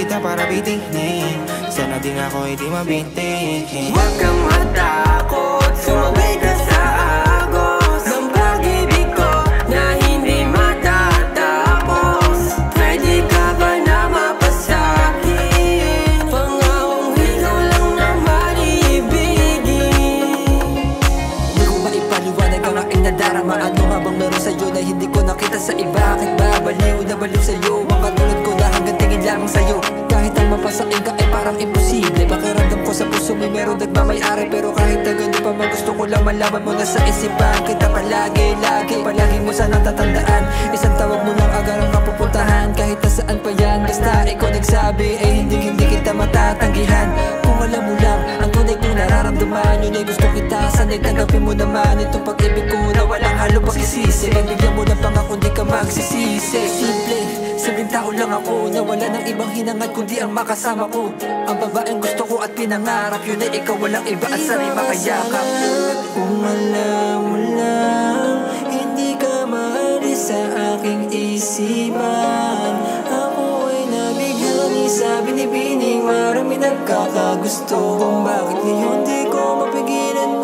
kita para bitinin. Sana din ako hindi mabinting. Huwag kang matakot, sumabay ka sa agos ng pag-ibig ko na hindi matatapos. Pwede ka ba na mapasakin? Pangakong ikaw lang naman iibigin. Di ko maipaliwanag ang aking nadarama. Ano nga bang meron sa'yo na hindi ko nakita sa iba? Bakit ba baliw na baliw sa'yo? Ang katulad ko na hanggang tingin lamang sa'yo. Kahit ang mapasain ka ay parang imposible. Pakiramdam ko sa puso may meron nagmamayari. Pero kahit na ganun pa man gusto ko lang malaman mo na sa isipan kita palagi. Palagi mo sanang tatandaan. Isang tawag mo lang agad ang kapupuntahan. Kahit na saan pa yan, basta ikaw nagsabi eh hindi kita matatanggihan. Kung alam mo lang ang tunay kong nararamdaman, yun ay gusto kita. Sana'y tanggapin mo naman itong pag-ibig ko na walang halong pagsisisi. Pagbigyan mo ng pangako di ka magsisisi. Simpleng tao lang ako na wala ng ibang hinangad kundi ang makasama ko. Ang babaeng gusto ko at pinangarap, yun ay ikaw, walang iba at sana'y makayakap. Kung alam mo lang, hindi ka maalis sa aking isipan. Ako ay nabigyan sa binibining marami nagkakagusto. Kung bakit ngayon di ko mapigilan